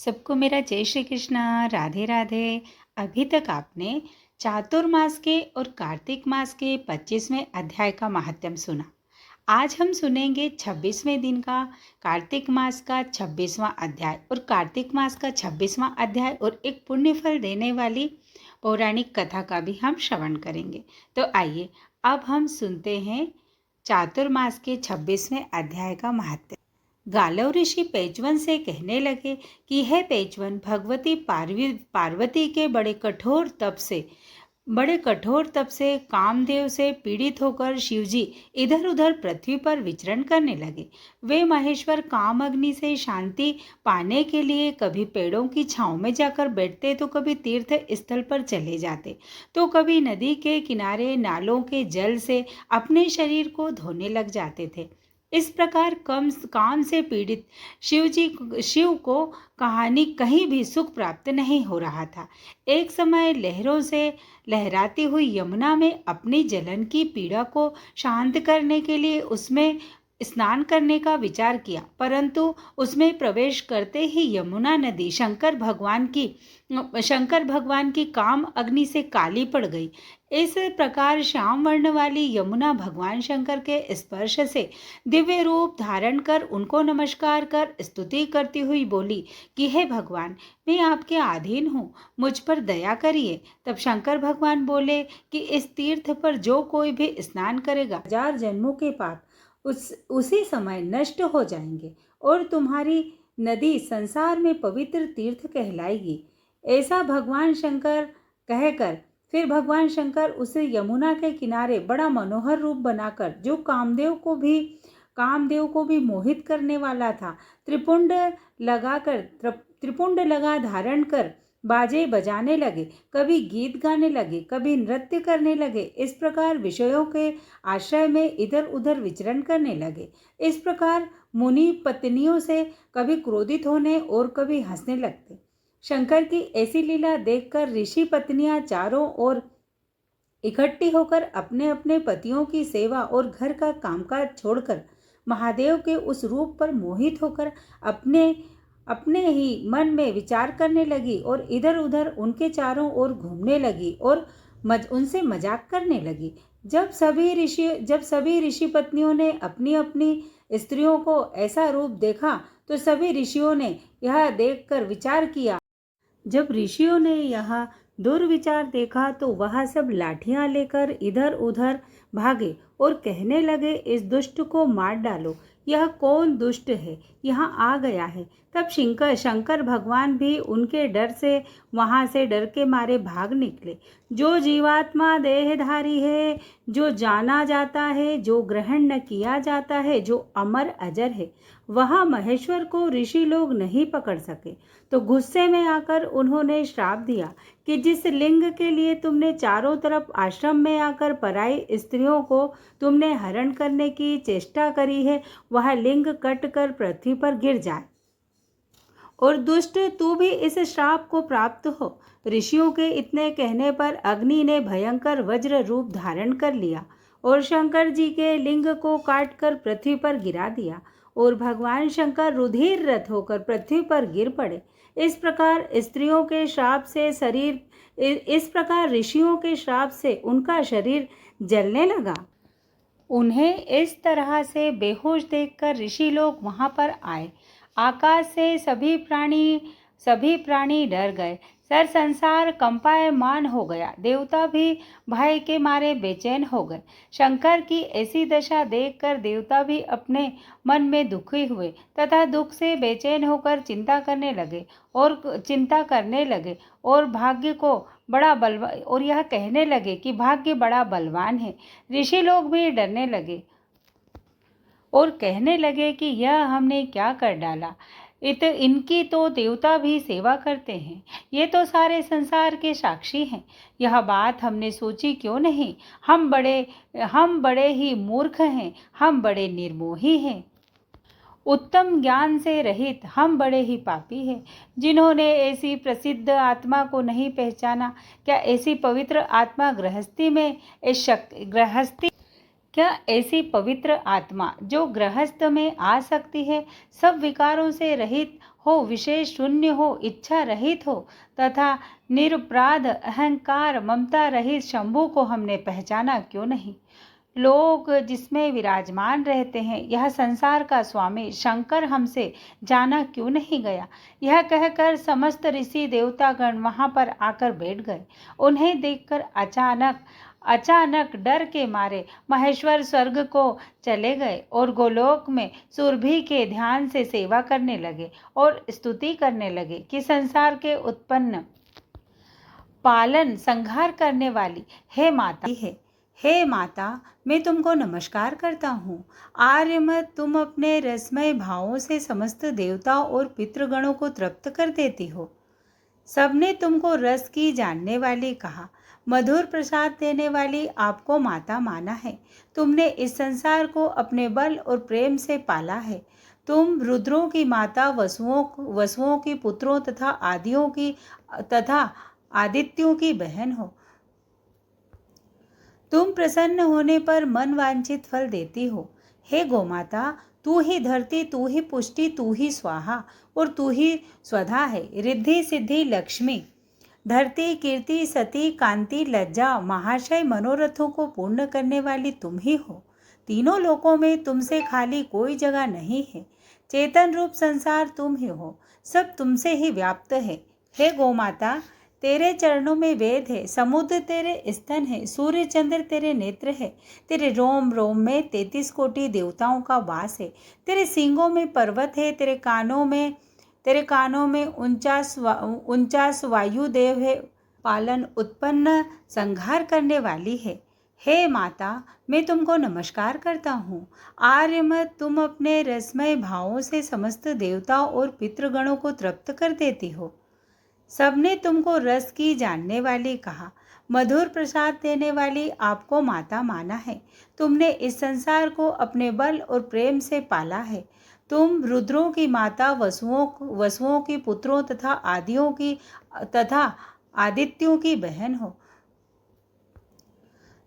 सबको मेरा जय श्री कृष्ण। राधे राधे। अभी तक आपने चातुर्मास के और कार्तिक मास के 25वें अध्याय का महात्म्य सुना। आज हम सुनेंगे 26वें दिन का कार्तिक मास का 26वां अध्याय और कार्तिक मास का 26वां अध्याय और एक पुण्य फल देने वाली पौराणिक कथा का भी हम श्रवण करेंगे। तो आइए अब हम सुनते हैं चातुर्मास के 26वें अध्याय का महात्म्य। गालव ऋषि पेचवन से कहने लगे कि हे पेचवन, भगवती पार्वती के बड़े कठोर तप से कामदेव से पीड़ित होकर शिवजी इधर उधर पृथ्वी पर विचरण करने लगे। वे महेश्वर काम अग्नि से शांति पाने के लिए कभी पेड़ों की छांव में जाकर बैठते, तो कभी तीर्थ स्थल पर चले जाते, तो कभी नदी के किनारे नालों के जल से अपने शरीर को धोने लग जाते थे। इस प्रकार काम से पीड़ित शिव को कहानी कहीं भी सुख प्राप्त नहीं हो रहा था। एक समय लहरों से लहराती हुई यमुना में अपनी जलन की पीड़ा को शांत करने के लिए उसमें स्नान करने का विचार किया, परंतु उसमें प्रवेश करते ही यमुना नदी शंकर भगवान की काम अग्नि से काली पड़ गई। इस प्रकार श्याम वर्ण वाली यमुना भगवान शंकर के स्पर्श से दिव्य रूप धारण कर उनको नमस्कार कर स्तुति करती हुई बोली कि हे भगवान, मैं आपके अधीन हूँ, मुझ पर दया करिए। तब शंकर भगवान बोले कि इस तीर्थ पर जो कोई भी स्नान करेगा 1000 जन्मों के पाप उसी समय नष्ट हो जाएंगे और तुम्हारी नदी संसार में पवित्र तीर्थ कहलाएगी। ऐसा भगवान शंकर कहकर फिर भगवान शंकर उसे यमुना के किनारे बड़ा मनोहर रूप बनाकर, जो कामदेव को भी मोहित करने वाला था, त्रिपुंड लगा धारण कर बाजे बजाने लगे, कभी गीत गाने लगे, कभी नृत्य करने लगे। इस प्रकार विषयों के आश्रय में इधर उधर विचरण करने लगे। इस प्रकार मुनि पत्नियों से कभी क्रोधित होने और कभी हंसने लगते। शंकर की ऐसी लीला देखकर ऋषि पत्नियां चारों ओर इकट्ठी होकर अपने अपने पतियों की सेवा और घर का कामकाज छोड़कर महादेव के उस रूप पर मोहित होकर अपने ही मन में विचार करने लगी और इधर उधर उनके चारों ओर घूमने लगी और उनसे मजाक करने लगी। जब सभी ऋषि पत्नियों ने अपनी अपनी स्त्रियों को ऐसा रूप देखा, तो सभी ऋषियों ने यह देखकर विचार किया। जब ऋषियों ने यह दुर्विचार देखा, तो वह सब लाठियां लेकर इधर उधर भागे और कहने लगे, इस दुष्ट को मार डालो। यह कौन दुष्ट है, यहाँ आ गया है। तब शंकर भगवान भी उनके डर से वहाँ से डर के मारे भाग निकले। जो जीवात्मा देहधारी है, जो जाना जाता है, जो ग्रहण न किया जाता है, जो अमर अजर है, वह महेश्वर को ऋषि लोग नहीं पकड़ सके। तो गुस्से में आकर उन्होंने श्राप दिया कि जिस लिंग के लिए तुमने चारों तरफ आश्रम में आकर पराई स्त्रियों को तुमने हरण करने की चेष्टा करी है, वह लिंग कट कर पृथ्वी पर गिर जाए और दुष्ट तू भी इस श्राप को प्राप्त हो। ऋषियों के इतने कहने पर अग्नि ने भयंकर वज्र रूप धारण कर लिया और शंकर जी के लिंग को काट कर पृथ्वी पर गिरा दिया और भगवान शंकर रुधिर रथ होकर पृथ्वी पर गिर पड़े। इस प्रकार ऋषियों के श्राप से उनका शरीर जलने लगा। उन्हें इस तरह से बेहोश देखकर ऋषि लोग वहां पर आए। आकाश से सभी प्राणी डर गए। संसार कंपायमान हो गया। देवता भी भय के मारे बेचैन हो गए। शंकर की ऐसी दशा देखकर देवता भी अपने मन में दुखी हुए तथा दुख से बेचैन होकर चिंता करने लगे और यह कहने लगे कि भाग्य बड़ा बलवान है। ऋषि लोग भी डरने लगे और कहने लगे कि यह हमने क्या कर डाला। इनकी तो देवता भी सेवा करते हैं, ये तो सारे संसार के साक्षी हैं। यह बात हमने सोची क्यों नहीं। हम बड़े ही मूर्ख हैं, हम बड़े निर्मोही हैं, उत्तम ज्ञान से रहित हम बड़े ही पापी हैं। जिन्होंने ऐसी प्रसिद्ध आत्मा को नहीं पहचाना, क्या ऐसी पवित्र आत्मा गृहस्थी क्या ऐसी पवित्र आत्मा जो गृहस्थ में आ सकती है, सब विकारों से रहित हो, विशेष शून्य हो, इच्छा रहित हो तथा निरपराध अहंकार ममता रहित शंभु को हमने पहचाना क्यों नहीं? लोग जिसमें विराजमान रहते हैं, यह संसार का स्वामी शंकर हमसे जाना क्यों नहीं गया? यह कहकर समस्त ऋषि देवतागण वहां पर आकर बैठ गए। उन्हें देखकर अचानक डर के मारे महेश्वर स्वर्ग को चले गए और गोलोक में सुरभि के ध्यान से सेवा करने लगे और स्तुति करने लगे कि संसार के उत्पन्न पालन संहार करने वाली हे माता, मैं तुमको नमस्कार करता हूँ। आर्यमत, तुम अपने रसमय भावों से समस्त देवताओं और पितृगणों को तृप्त कर देती हो। सबने तुमको रस की जानने वाली कहा, मधुर प्रसाद देने वाली आपको माता माना है। तुमने इस संसार को अपने बल और प्रेम से पाला है। तुम रुद्रों की माता, वसुओं की पुत्रों तथा आदित्यों की बहन हो। तुम प्रसन्न होने पर मन वांछित फल देती हो। हे गोमाता, तू ही धरती, तू ही पुष्टि, तू ही स्वाहा और तू ही स्वधा है। रिद्धि सिद्धि लक्ष्मी, धरती कीर्ति सती कांति लज्जा, महाशय मनोरथों को पूर्ण करने वाली तुम ही हो। तीनों लोकों में तुमसे खाली कोई जगह नहीं है। चेतन रूप संसार तुम ही हो, सब तुमसे ही व्याप्त है। हे गोमाता, तेरे चरणों में वेद है, समुद्र तेरे स्तन है, सूर्य चंद्र तेरे नेत्र है, तेरे रोम रोम में 33 कोटि देवताओं का वास है, तेरे सींगों में पर्वत है, तेरे कानों में 49 वायुदेव है, पालन उत्पन्न संहार करने वाली है। हे माता, मैं तुमको नमस्कार करता हूँ। आर्यमत, तुम अपने रसमय भावों से समस्त देवताओं और पितृगणों को तृप्त कर देती हो। सबने तुमको रस की जानने वाली कहा, मधुर प्रसाद देने वाली आपको माता माना है। तुमने इस संसार को अपने बल और प्रेम से पाला है। तुम रुद्रों की माता, वसुओं की पुत्रों तथा आदित्यों की बहन हो।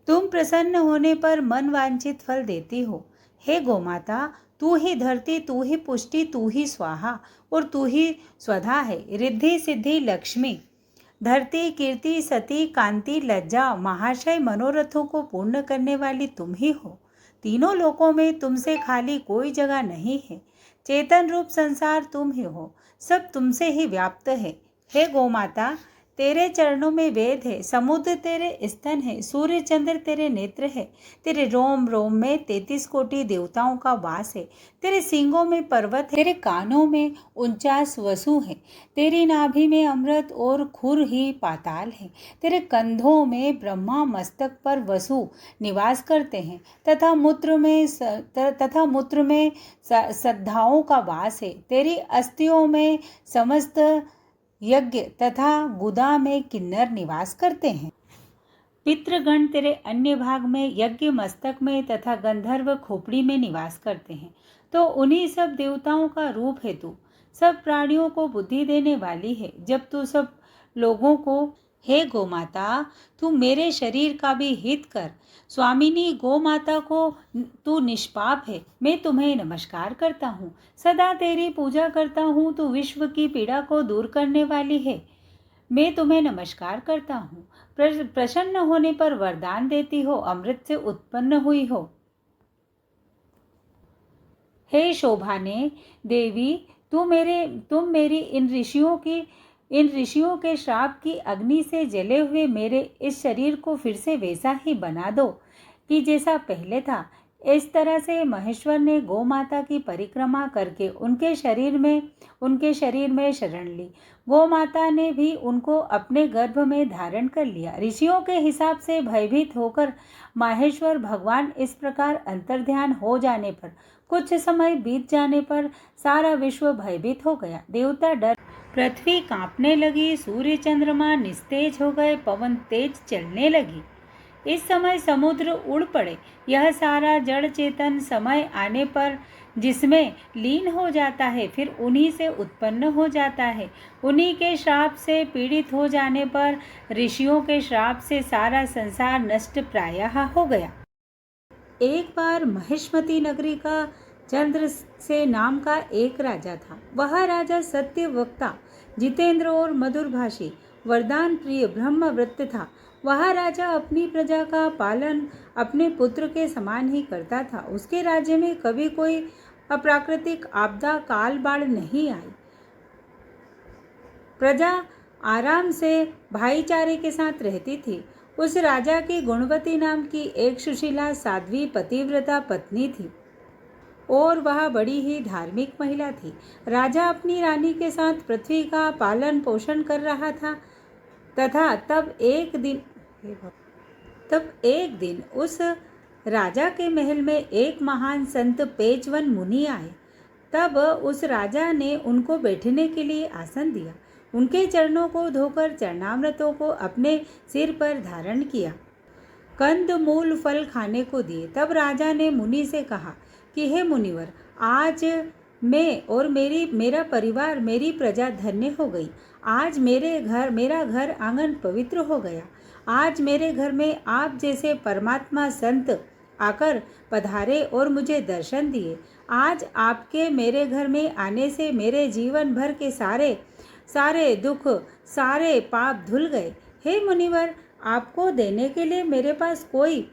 तुम प्रसन्न होने पर मन वांछित फल देती हो। हे गोमाता, तू ही धरती, तू ही पुष्टि, तू ही स्वाहा और तू ही स्वधा है। रिद्धि सिद्धि लक्ष्मी, धरती कीर्ति सती कांति लज्जा, महाशय मनोरथों को पूर्ण करने वाली तुम ही हो। तीनों लोकों में तुमसे खाली कोई जगह नहीं है। चेतन रूप संसार तुम ही हो, सब तुमसे ही व्याप्त है। हे गोमाता, तेरे चरणों में वेद है, समुद्र तेरे स्तन है, सूर्य चंद्र तेरे नेत्र है, तेरे रोम रोम में 33 कोटि देवताओं का वास है, तेरे सींगों में पर्वत है, तेरे कानों में 49 वसु है, तेरी नाभि में अमृत और खुर ही पाताल है, तेरे कंधों में ब्रह्मा, मस्तक पर वसु निवास करते हैं तथा मूत्र में सद्धाओं का वास है। तेरी अस्थियों में समस्त यज्ञ तथा गुदा में किन्नर निवास करते हैं। पितृगण तेरे अन्य भाग में, यज्ञ मस्तक में तथा गंधर्व खोपड़ी में निवास करते हैं। तो उन्हीं सब देवताओं का रूप है तू। सब प्राणियों को बुद्धि देने वाली है। जब तू सब लोगों को, हे गोमाता, तू मेरे शरीर का भी हित कर। स्वामिनी गोमाता को तू निष्पाप है। मैं तुम्हें नमस्कार करता हूँ, सदा तेरी पूजा करता हूँ। तू विश्व की पीड़ा को दूर करने वाली है। मैं तुम्हें नमस्कार करता हूँ। प्रसन्न होने पर वरदान देती हो, अमृत से उत्पन्न हुई हो। हे शोभाने देवी, तुम मेरी इन ऋषियों के श्राप की अग्नि से जले हुए मेरे इस शरीर को फिर से वैसा ही बना दो कि जैसा पहले था। इस तरह से महेश्वर ने गौ माता की परिक्रमा करके उनके शरीर में शरण ली। गौ माता ने भी उनको अपने गर्भ में धारण कर लिया। ऋषियों के हिसाब से भयभीत होकर माहेश्वर भगवान इस प्रकार अंतर्ध्यान हो जाने पर, कुछ समय बीत जाने पर सारा विश्व भयभीत हो गया। देवता डर, पृथ्वी कांपने लगी, सूर्य चंद्रमा निस्तेज हो गए, पवन तेज चलने लगी। इस समय समुद्र उड़ पड़े। यह सारा जड़ चेतन समय आने पर जिसमें लीन हो जाता है, फिर उन्हीं से उत्पन्न हो जाता है। उन्हीं के श्राप से पीड़ित हो जाने पर ऋषियों के श्राप से सारा संसार नष्ट प्रायः हो गया। एक बार महिष्मती नगरी का चंद्र से नाम का एक राजा था। वह राजा सत्य वक्ता, जितेंद्र और मधुरभाषी, वरदान प्रिय, ब्रह्मव्रत था। वह राजा अपनी प्रजा का पालन अपने पुत्र के समान ही करता था। उसके राज्य में कभी कोई अप्राकृतिक आपदा, काल, बाढ़ नहीं आई। प्रजा आराम से भाईचारे के साथ रहती थी। उस राजा की गुणवती नाम की एक सुशीला, साध्वी, पतिव्रता पत्नी थी और वह बड़ी ही धार्मिक महिला थी। राजा अपनी रानी के साथ पृथ्वी का पालन पोषण कर रहा था तथा तब एक दिन उस राजा के महल में एक महान संत पेचवन मुनि आए। तब उस राजा ने उनको बैठने के लिए आसन दिया। उनके चरणों को धोकर चरणामृतों को अपने सिर पर धारण किया, कंद मूल फल खाने को दिए। तब राजा ने मुनि से कहा कि हे मुनिवर, आज मैं और मेरा परिवार, मेरी प्रजा धन्य हो गई। आज मेरा घर आंगन पवित्र हो गया। आज मेरे घर में आप जैसे परमात्मा संत आकर पधारे और मुझे दर्शन दिए। आज आपके मेरे घर में आने से मेरे जीवन भर के सारे दुख, सारे पाप धुल गए। हे मुनिवर, आपको देने के लिए मेरे पास कोई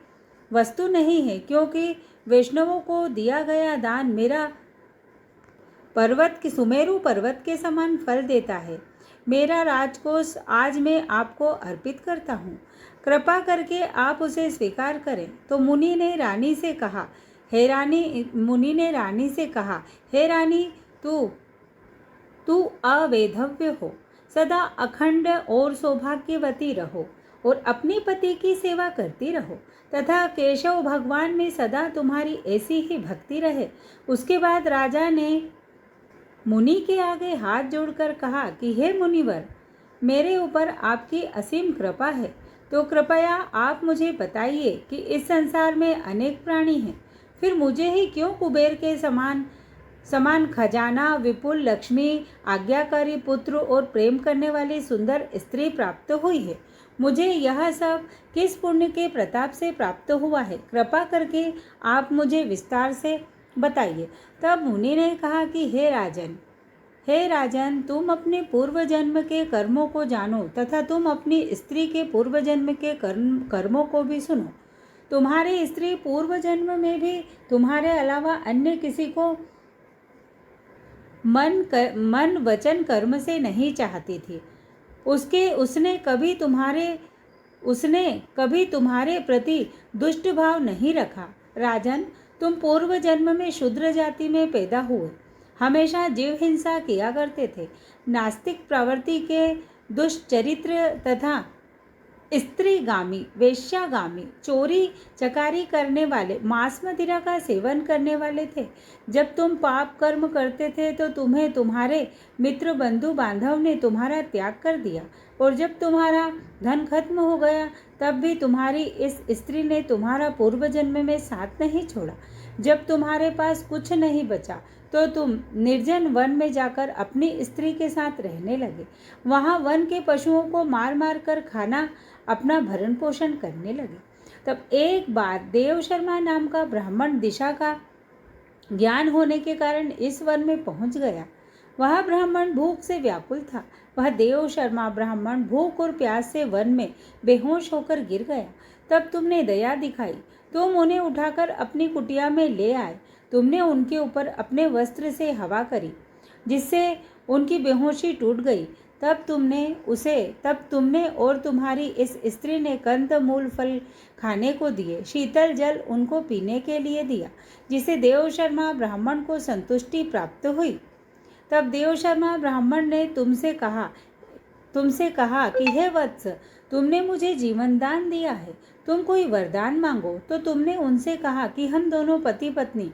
वस्तु नहीं है, क्योंकि वैष्णवों को दिया गया दान मेरा सुमेरु पर्वत के समान फल देता है। मेरा राजकोष आज मैं आपको अर्पित करता हूँ। कृपा करके आप उसे स्वीकार करें। तो मुनि ने रानी से कहा, हे रानी, तू अवैधव्य हो, सदा अखंड और सौभाग्यवती रहो और अपने पति की सेवा करती रहो तथा केशव भगवान में सदा तुम्हारी ऐसी ही भक्ति रहे। उसके बाद राजा ने मुनि के आगे हाथ जोड़कर कहा कि हे मुनिवर, मेरे ऊपर आपकी असीम कृपा है, तो कृपया आप मुझे बताइए कि इस संसार में अनेक प्राणी हैं, फिर मुझे ही क्यों कुबेर के समान खजाना, विपुल लक्ष्मी, आज्ञाकारी पुत्र और प्रेम करने वाली सुंदर स्त्री प्राप्त हुई है? मुझे यह सब किस पुण्य के प्रताप से प्राप्त हुआ है? कृपा करके आप मुझे विस्तार से बताइए। तब मुनि ने कहा कि हे राजन, तुम अपने पूर्व जन्म के कर्मों को जानो तथा तुम अपनी स्त्री के पूर्व जन्म के कर्मों को भी सुनो। तुम्हारी स्त्री पूर्व जन्म में भी तुम्हारे अलावा अन्य किसी को मन वचन कर्म से नहीं चाहती थी। उसने कभी तुम्हारे प्रति दुष्ट भाव नहीं रखा। राजन, तुम पूर्व जन्म में शूद्र जाति में पैदा हुए, हमेशा जीव हिंसा किया करते थे, नास्तिक प्रवृत्ति के दुष्चरित्र तथा स्त्रीगामी, वेश्यागामी, चोरी चकारी करने वाले, मांस मदिरा का सेवन करने वाले थे। जब तुम पाप कर्म करते थे तो तुम्हें तुम्हारे मित्र बंधु बांधव ने तुम्हारा त्याग कर दिया, और जब तुम्हारा धन खत्म हो गया तब भी तुम्हारी इस स्त्री ने तुम्हारा पूर्व जन्म में साथ नहीं छोड़ा। जब तुम्हारे पास कुछ नहीं बचा तो तुम निर्जन वन में जाकर अपनी स्त्री के साथ रहने लगे। वहाँ वन के पशुओं को मार मार कर खाना अपना भरण पोषण करने लगे। तब एक बार देव शर्मा नाम का ब्राह्मण दिशा का ज्ञान होने के कारण इस वन में पहुंच गया। वह ब्राह्मण भूख से व्याकुल था। वह देव शर्मा ब्राह्मण भूख और प्यास से वन में बेहोश होकर गिर गया। तब तुमने दया दिखाई, तुम उन्हें उठाकर अपनी कुटिया में ले आए। तुमने उनके ऊपर अपने वस्त्र से हवा करी, जिससे उनकी बेहोशी टूट गई। तब तुमने और तुम्हारी इस स्त्री ने कंद मूल फल खाने को दिए, शीतल जल उनको पीने के लिए दिया, जिसे देव शर्मा ब्राह्मण को संतुष्टि प्राप्त हुई। तब देव शर्मा ब्राह्मण ने तुमसे कहा कि हे वत्स, तुमने मुझे जीवन दान दिया है, तुम कोई वरदान मांगो। तो तुमने उनसे कहा कि हम दोनों पति पत्नी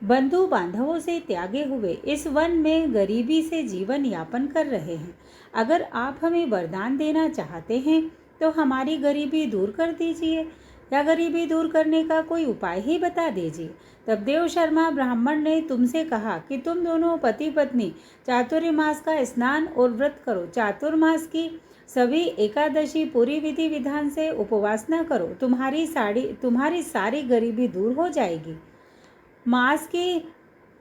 बंधु बांधवों से त्यागे हुए इस वन में गरीबी से जीवन यापन कर रहे हैं। अगर आप हमें वरदान देना चाहते हैं तो हमारी गरीबी दूर कर दीजिए, या गरीबी दूर करने का कोई उपाय ही बता दीजिए। तब देव शर्मा ब्राह्मण ने तुमसे कहा कि तुम दोनों पति पत्नी चातुर्मास का स्नान और व्रत करो। चातुर्मास की सभी एकादशी पूरी विधि विधान से उपासना करो, तुम्हारी सारी गरीबी दूर हो जाएगी।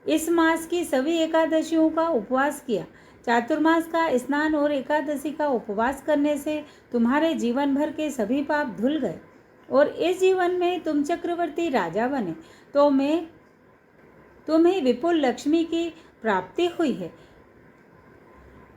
इस मास की सभी एकादशियों का उपवास किया। चातुर्मास का स्नान और एकादशी का उपवास करने से तुम्हारे जीवन भर के सभी पाप धुल गए और इस जीवन में तुम चक्रवर्ती राजा बने। तो तुम्हें विपुल लक्ष्मी की प्राप्ति हुई है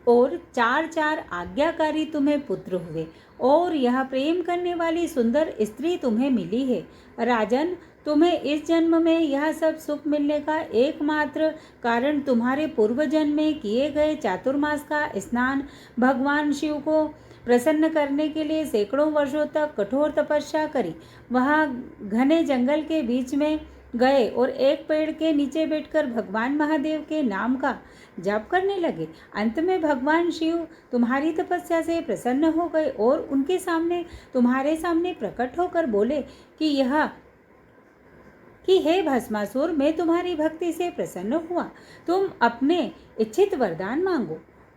और चार चार आज्ञाकारी तुम्हें पुत्र हुए और यह प्रेम करने वाली सुंदर स्त्री तुम्हें मिली है। राजन, तुम्हें इस जन्म में यह सब सुख मिलने का एकमात्र कारण तुम्हारे पूर्व जन्म में किए गए चातुर्मास का स्नान, भगवान शिव को प्रसन्न करने के लिए सैकड़ों वर्षों तक कठोर तपस्या करी, वहाँ घने जंगल के बीच में गए और एक पेड़ के नीचे बैठकर भगवान महादेव के नाम का जाप करने लगे। अंत में भगवान शिव तुम्हारी तपस्या से प्रसन्न हो गए और तुम्हारे सामने प्रकट होकर बोले कि हे भस्मासुर, मैं तुम्हारी भक्ति से प्रसन्न हुआ, तुम अपने इच्छित वरदान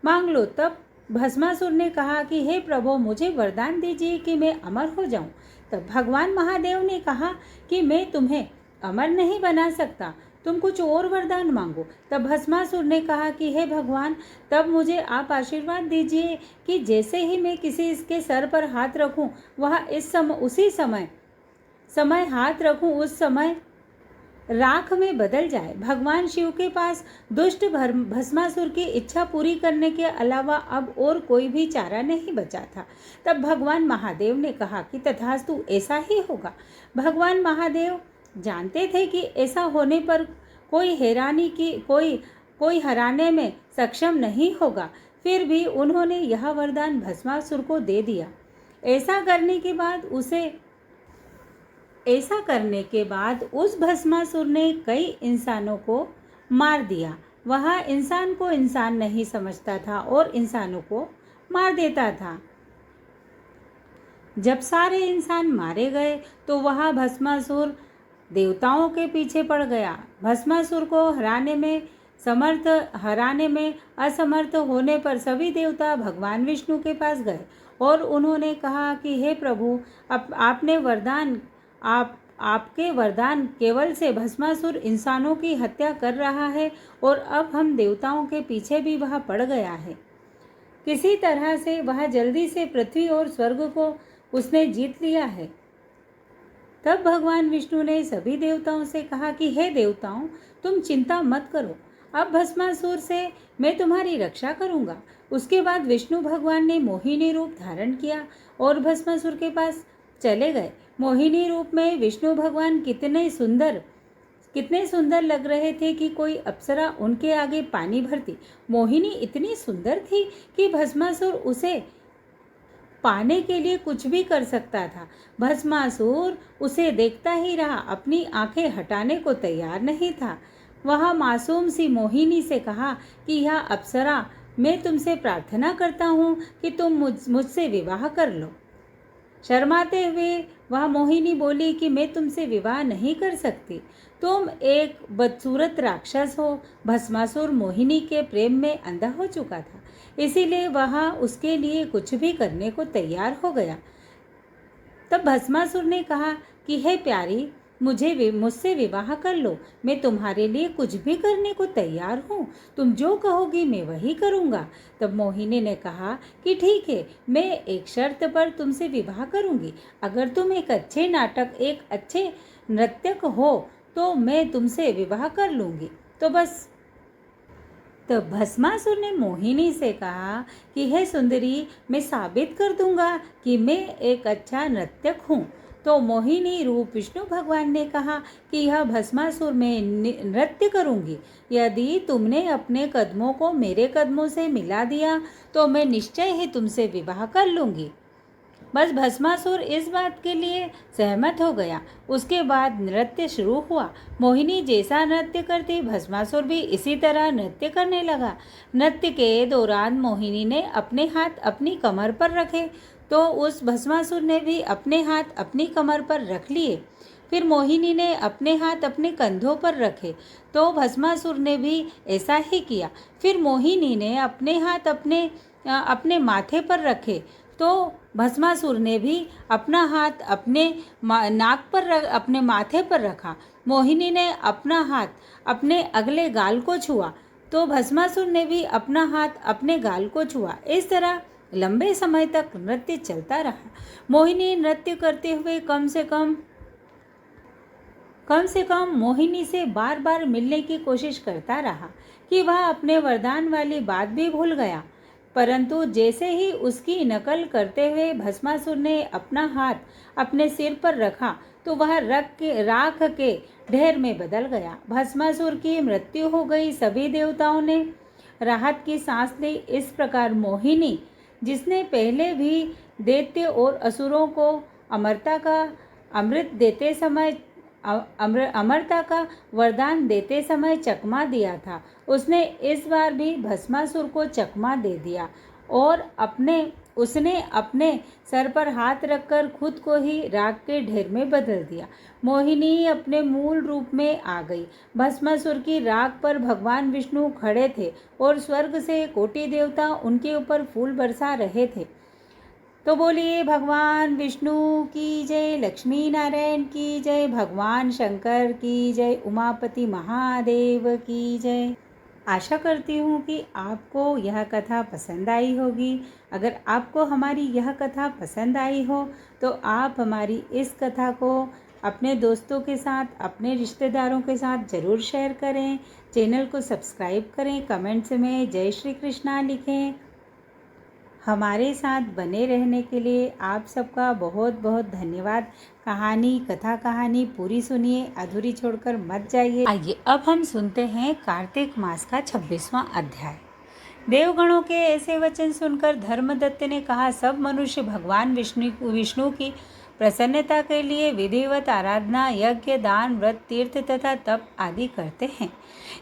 मांग लो। तब भस्मासुर ने कहा कि हे प्रभु, मुझे वरदान दीजिए कि मैं अमर हो जाऊं। तब भगवान महादेव ने कहा कि मैं तुम्हें अमर नहीं बना सकता, तुम कुछ और वरदान मांगो। तब भस्मासुर ने कहा कि हे भगवान, तब मुझे आप आशीर्वाद दीजिए कि जैसे ही मैं किसी इसके सर पर हाथ रखूं, वह उसी समय हाथ रखूं उस समय राख में बदल जाए। भगवान शिव के पास दुष्ट भस्मासुर की इच्छा पूरी करने के अलावा अब और कोई भी चारा नहीं बचा था। तब भगवान महादेव ने कहा कि तथास्तु, ऐसा ही होगा। भगवान महादेव जानते थे कि ऐसा होने पर कोई हराने में सक्षम नहीं होगा, फिर भी उन्होंने यह वरदान भस्मासुर को दे दिया। ऐसा करने के बाद उस भस्मासुर ने कई इंसानों को मार दिया। वह इंसान को इंसान नहीं समझता था और इंसानों को मार देता था। जब सारे इंसान मारे गए तो वह भस्मासुर देवताओं के पीछे पड़ गया। भस्मासुर को हराने में असमर्थ होने पर सभी देवता भगवान विष्णु के पास गए और उन्होंने कहा कि हे प्रभु, आपके वरदान केवल से भस्मासुर इंसानों की हत्या कर रहा है और अब हम देवताओं के पीछे भी वह पड़ गया है। किसी तरह से वह जल्दी से पृथ्वी और स्वर्ग को उसने जीत लिया है। तब भगवान विष्णु ने सभी देवताओं से कहा कि हे देवताओं, तुम चिंता मत करो, अब भस्मासुर से मैं तुम्हारी रक्षा करूंगा। उसके बाद विष्णु भगवान ने मोहिनी रूप धारण किया और भस्मासुर के पास चले गए। मोहिनी रूप में विष्णु भगवान कितने सुंदर लग रहे थे कि कोई अप्सरा उनके आगे पानी भरती। मोहिनी इतनी सुंदर थी कि भस्मासुर उसे पाने के लिए कुछ भी कर सकता था। भस्मासुर उसे देखता ही रहा, अपनी आंखें हटाने को तैयार नहीं था। वह मासूम सी मोहिनी से कहा कि यह अप्सरा, मैं तुमसे प्रार्थना करता हूँ कि तुम मुझसे विवाह कर लो। शर्माते हुए वह मोहिनी बोली कि मैं तुमसे विवाह नहीं कर सकती, तुम एक बदसूरत राक्षस हो। भस्मासुर मोहिनी के प्रेम में अंधा हो चुका था, इसीलिए वह उसके लिए कुछ भी करने को तैयार हो गया। तब भस्मासुर ने कहा कि हे प्यारी, मुझसे विवाह कर लो, मैं तुम्हारे लिए कुछ भी करने को तैयार हूँ, तुम जो कहोगी मैं वही करूँगा। तब मोहिनी ने कहा कि ठीक है, मैं एक शर्त पर तुमसे विवाह करूँगी। अगर तुम एक अच्छे नर्तक हो तो मैं तुमसे विवाह कर लूँगी। तो भस्मासुर ने मोहिनी से कहा कि हे सुंदरी, मैं साबित कर दूंगा कि मैं एक अच्छा नर्तक हूँ। तो मोहिनी रूप विष्णु भगवान ने कहा कि यह भस्मासुर मैं नृत्य करूंगी। यदि तुमने अपने कदमों को मेरे कदमों से मिला दिया तो मैं निश्चय ही तुमसे विवाह कर लूँगी। बस भस्मासुर इस बात के लिए सहमत हो गया। उसके बाद नृत्य शुरू हुआ। मोहिनी जैसा नृत्य करती, भस्मासुर भी इसी तरह नृत्य करने लगा। नृत्य के दौरान मोहिनी ने अपने हाथ अपनी कमर पर रखे तो उस भस्मासुर ने भी अपने हाथ अपनी कमर पर रख लिए। फिर मोहिनी ने अपने हाथ अपने कंधों पर रखे तो भस्मासुर ने भी ऐसा ही किया। फिर मोहिनी ने अपने हाथ अपने माथे पर रखे तो भस्मासुर ने भी अपना हाथ अपने नाक पर अपने माथे पर रखा। मोहिनी ने अपना हाथ अपने अगले गाल को छुआ तो भस्मासुर ने भी अपना हाथ अपने गाल को छुआ। इस तरह लंबे समय तक नृत्य चलता रहा। मोहिनी नृत्य करते हुए कम से कम मोहिनी से बार बार मिलने की कोशिश करता रहा कि वह अपने वरदान वाली बात भी भूल गया। परंतु जैसे ही उसकी नकल करते हुए भस्मासुर ने अपना हाथ अपने सिर पर रखा तो वह राख के ढेर में बदल गया। भस्मासुर की मृत्यु हो गई। सभी देवताओं ने राहत की सांस ली। इस प्रकार मोहिनी, जिसने पहले भी दैत्य और असुरों को अमरता का वरदान देते समय चकमा दिया था, उसने इस बार भी भस्मासुर को चकमा दे दिया और उसने अपने सर पर हाथ रखकर खुद को ही राख के ढेर में बदल दिया। मोहिनी अपने मूल रूप में आ गई। भस्मासुर की राख पर भगवान विष्णु खड़े थे और स्वर्ग से कोटि देवता उनके ऊपर फूल बरसा रहे थे। तो बोलिए भगवान विष्णु की जय, लक्ष्मी नारायण की जय, भगवान शंकर की जय, उमापति महादेव की जय। आशा करती हूँ कि आपको यह कथा पसंद आई होगी। अगर आपको हमारी यह कथा पसंद आई हो तो आप हमारी इस कथा को अपने दोस्तों के साथ, अपने रिश्तेदारों के साथ ज़रूर शेयर करें। चैनल को सब्सक्राइब करें, कमेंट्स में जय श्री कृष्णा लिखें। हमारे साथ बने रहने के लिए आप सबका बहुत बहुत धन्यवाद। कहानी पूरी सुनिए, अधूरी छोड़कर मत जाइए। आइए अब हम सुनते हैं कार्तिक मास का 26वां अध्याय। देवगणों के ऐसे वचन सुनकर धर्मदत्त ने कहा, सब मनुष्य भगवान विष्णु की प्रसन्नता के लिए विधिवत आराधना, यज्ञ, दान, व्रत, तीर्थ तथा तप आदि करते हैं,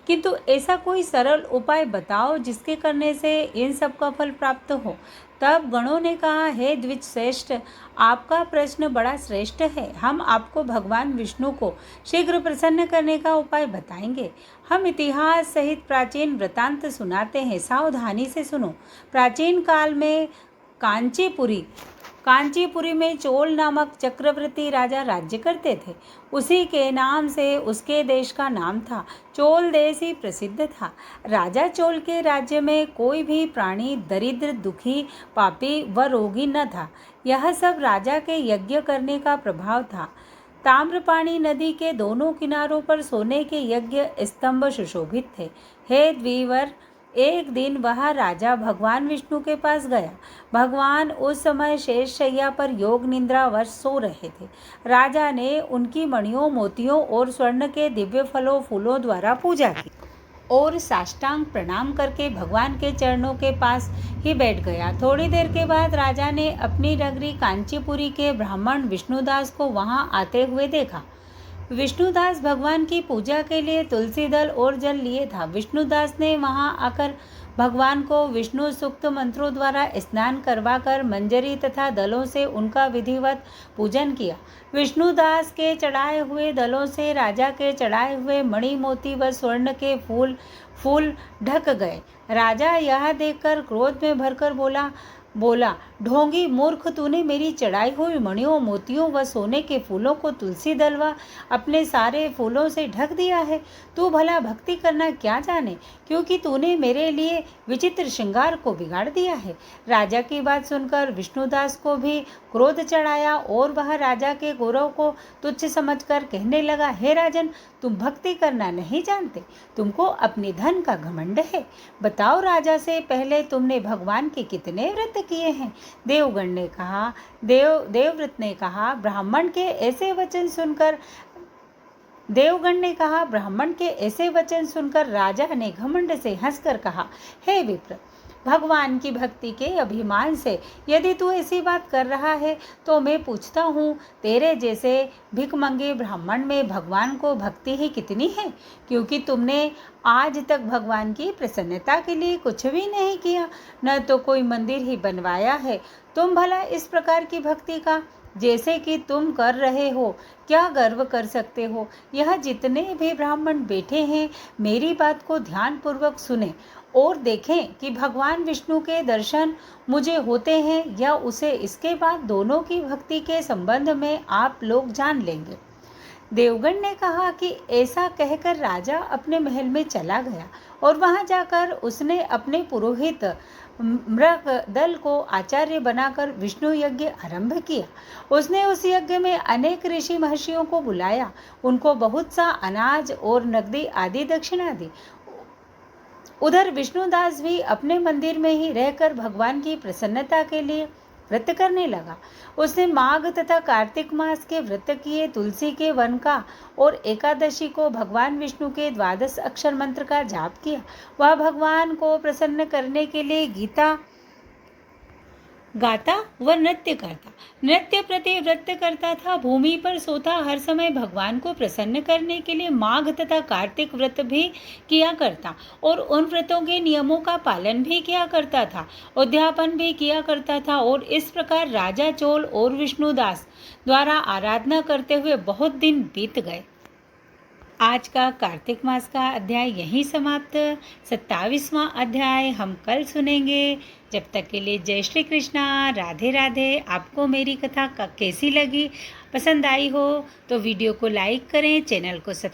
किंतु ऐसा कोई सरल उपाय बताओ जिसके करने से इन सब का फल प्राप्त हो। तब गणों ने कहा, हे द्विज श्रेष्ठ, आपका प्रश्न बड़ा श्रेष्ठ है। हम आपको भगवान विष्णु को शीघ्र प्रसन्न करने का उपाय बताएंगे। हम इतिहास सहित प्राचीन वृतांत सुनाते हैं, सावधानी से सुनो। प्राचीन काल में कांचीपुरी में चोल नामक चक्रवर्ती राजा राज्य करते थे। उसी के नाम से उसके देश का नाम था। चोल देश ही प्रसिद्ध था। राजा चोल के राज्य में कोई भी प्राणी दरिद्र, दुखी, पापी व रोगी न था। यह सब राजा के यज्ञ करने का प्रभाव था। ताम्रपाणी नदी के दोनों किनारों पर सोने के यज्ञ स्तंभ सुशोभित थे। हे द्विवर, एक दिन वह राजा भगवान विष्णु के पास गया। भगवान उस समय शेष शैया पर योग निद्रावश सो रहे थे। राजा ने उनकी मणियों, मोतियों और स्वर्ण के दिव्य फूलों द्वारा पूजा की और साष्टांग प्रणाम करके भगवान के चरणों के पास ही बैठ गया। थोड़ी देर के बाद राजा ने अपनी नगरी कांचीपुरी के ब्राह्मण विष्णुदास को वहां आते हुए देखा। विष्णुदास भगवान की पूजा के लिए तुलसी दल और जल लिए था। विष्णुदास ने वहां आकर भगवान को विष्णु सूक्त मंत्रों द्वारा स्नान करवाकर मंजरी तथा दलों से उनका विधिवत पूजन किया। विष्णुदास के चढ़ाए हुए दलों से राजा के चढ़ाए हुए मणि, मोती व स्वर्ण के फूल ढक गए। राजा यह देखकर क्रोध में भरकर बोला, ढोंगी मूर्ख, तूने मेरी चढ़ाई हुई मणियों, मोतियों व सोने के फूलों को तुलसी दलवा अपने सारे फूलों से ढक दिया है। तू भला भक्ति करना क्या जाने, क्योंकि तूने मेरे लिए विचित्र श्रृंगार को बिगाड़ दिया है। राजा की बात सुनकर विष्णुदास को भी क्रोध चढ़ाया और वह राजा के गौरव को तुच्छ समझकर कहने लगा, हे राजन, तुम भक्ति करना नहीं जानते, तुमको अपने धन का घमंड है। बताओ राजा से पहले तुमने भगवान के कितने व्रत किए हैं। देवव्रत ने कहा, ब्राह्मण के ऐसे वचन सुनकर राजा ने घमंड से हंसकर कहा, हे विप्र, भगवान की भक्ति के अभिमान से यदि तू ऐसी बात कर रहा है तो मैं पूछता हूँ, तेरे जैसे भिखमंगे ब्राह्मण में भगवान को भक्ति ही कितनी है, क्योंकि तुमने आज तक भगवान की प्रसन्नता के लिए कुछ भी नहीं किया, न तो कोई मंदिर ही बनवाया है। तुम भला इस प्रकार की भक्ति का जैसे कि तुम कर रहे हो क्या गर्व कर सकते हो। यह जितने भी ब्राह्मण बैठे हैं मेरी बात को ध्यानपूर्वक सुने और देखें कि भगवान विष्णु के दर्शन मुझे होते हैं या उसे। इसके बाद दोनों की भक्ति के संबंध में आप लोग जान लेंगे। देवगण ने कहा कि ऐसा कहकर राजा अपने महल में चला गया और वहां जाकर उसने अपने पुरोहित मृग दल को आचार्य बनाकर विष्णु यज्ञ आरंभ किया। उसने उस यज्ञ में अनेक ऋषि महर्षियों को बुलाया, उनको बहुत सा अनाज और नकदी आदि दक्षिणा दी। उधर विष्णुदास भी अपने मंदिर में ही रहकर भगवान की प्रसन्नता के लिए व्रत करने लगा। उसने माघ तथा कार्तिक मास के व्रत किए, तुलसी के वन का और एकादशी को भगवान विष्णु के 12 अक्षर मंत्र का जाप किया। वह भगवान को प्रसन्न करने के लिए गीता गाता व नृत्य करता, नृत्य प्रति व्रत करता था। भूमि पर सोता हर समय भगवान को प्रसन्न करने के लिए माघ तथा कार्तिक व्रत भी किया करता और उन व्रतों के नियमों का पालन भी किया करता था, उद्यापन भी किया करता था। और इस प्रकार राजा चोल और विष्णुदास द्वारा आराधना करते हुए बहुत दिन बीत गए। आज का कार्तिक मास का अध्याय यहीं समाप्त। 27वां अध्याय हम कल सुनेंगे। जब तक के लिए जय श्री कृष्णा, राधे राधे। आपको मेरी कथा कैसी लगी, पसंद आई हो तो वीडियो को लाइक करें, चैनल को सब्सक्राइब